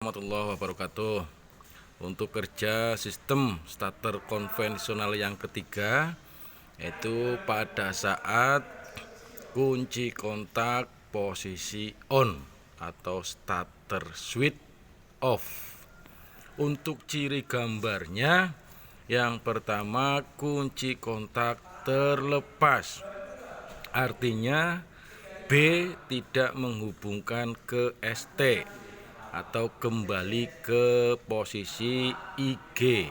Warahmatullahi wabarakatuh. Untuk kerja sistem starter konvensional yang ketiga, yaitu pada saat kunci kontak posisi on atau starter switch off. Untuk ciri gambarnya, yang pertama kunci kontak terlepas, artinya B tidak menghubungkan ke ST atau kembali ke posisi IG.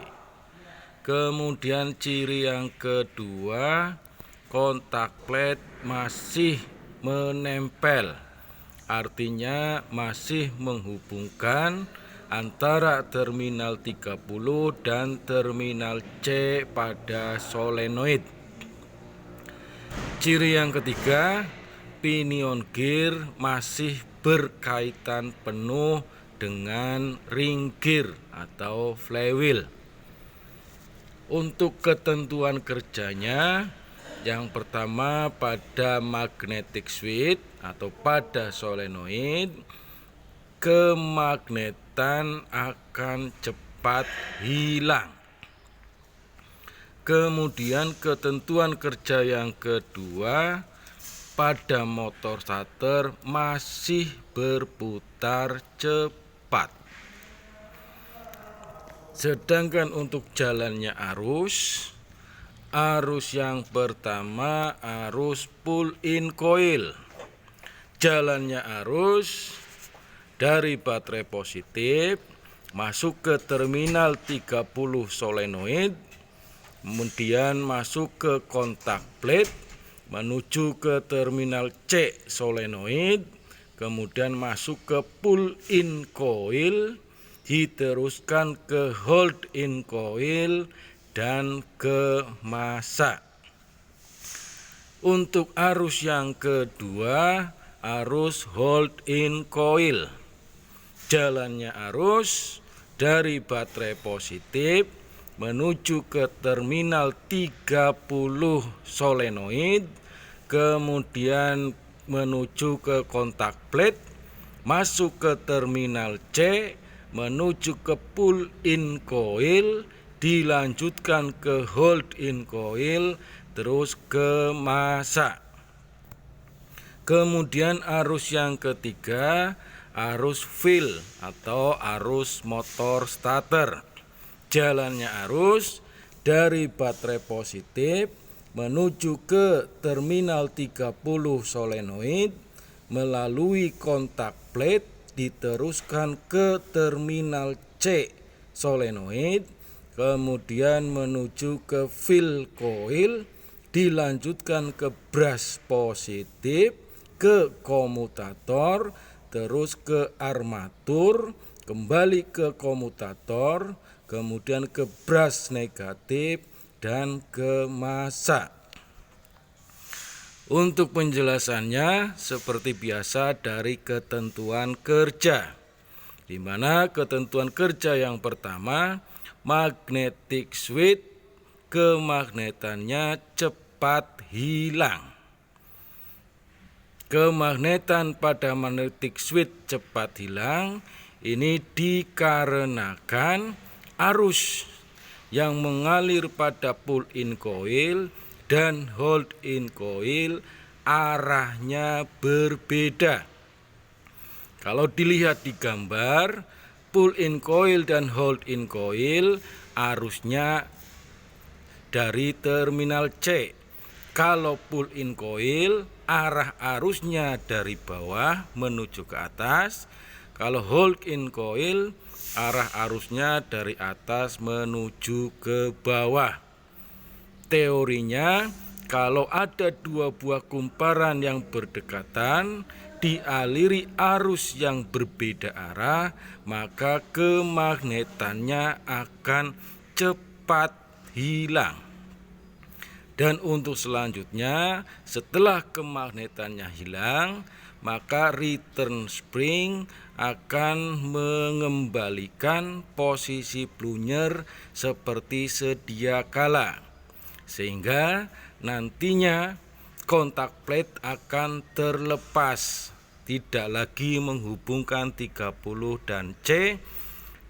Kemudian ciri yang kedua, kontak plate masih menempel, artinya masih menghubungkan antara terminal 30 dan terminal C pada solenoid. Ciri yang ketiga, pinion gear masih berkaitan penuh dengan ring gear atau flywheel. Untuk ketentuan kerjanya, yang pertama pada magnetic switch atau pada solenoid, kemagnetan akan cepat hilang. Kemudian ketentuan kerja yang kedua, pada motor starter masih berputar cepat. Sedangkan untuk jalannya arus yang pertama arus pull in coil. Jalannya arus dari baterai positif masuk ke terminal 30 solenoid, kemudian masuk ke kontak plate, menuju ke terminal C solenoid, kemudian masuk ke pull in coil, diteruskan ke hold in coil dan ke massa. Untuk arus yang kedua, arus hold in coil. Jalannya arus dari baterai positif menuju ke terminal 30 solenoid, kemudian menuju ke kontak plate, masuk ke terminal C, menuju ke pull in coil, dilanjutkan ke hold in coil, terus ke massa. Kemudian arus yang ketiga, arus fill atau arus motor starter. Jalannya arus dari baterai positif menuju ke terminal 30 solenoid, melalui kontak plate, diteruskan ke terminal C solenoid, kemudian menuju ke fill coil, dilanjutkan ke brush positif, ke komutator, terus ke armatur, kembali ke komutator, kemudian ke brush negatif dan ke massa. Untuk penjelasannya seperti biasa dari ketentuan kerja, di mana ketentuan kerja yang pertama, magnetic switch kemagnetannya cepat hilang. Kemagnetan pada magnetic switch cepat hilang ini dikarenakan arus yang mengalir pada pull in coil dan hold in coil arahnya berbeda. Kalau dilihat di gambar, pull in coil dan hold in coil arusnya dari terminal C. Kalau pull in coil arah arusnya dari bawah menuju ke atas. Kalau hold in coil arah arusnya dari atas menuju ke bawah. Teorinya, kalau ada dua buah kumparan yang berdekatan dialiri arus yang berbeda arah, maka kemagnetannya akan cepat hilang. Dan untuk selanjutnya, setelah kemagnetannya hilang, maka return spring akan mengembalikan posisi plunger seperti sedia kala, sehingga nantinya kontak plate akan terlepas tidak lagi menghubungkan 30 dan C,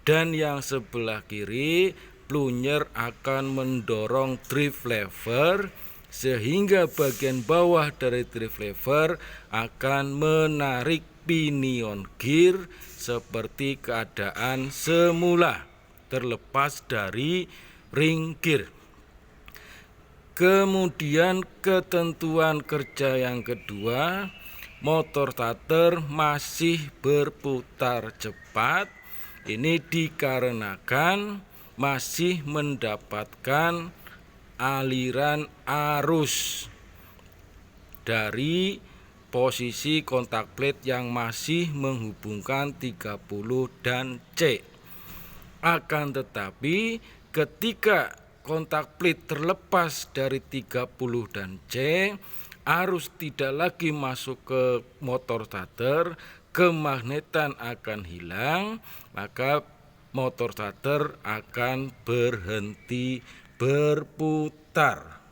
dan yang sebelah kiri plunger akan mendorong drive lever sehingga bagian bawah dari drive lever akan menarik pinion gear seperti keadaan semula terlepas dari ring gear. Kemudian ketentuan kerja yang kedua, motor starter masih berputar cepat. Ini dikarenakan masih mendapatkan aliran arus dari posisi kontak plate yang masih menghubungkan 30 dan C. Akan tetapi ketika kontak plate terlepas dari 30 dan C, arus tidak lagi masuk ke motor starter, kemagnetan akan hilang, maka motor starter akan berhenti berputar.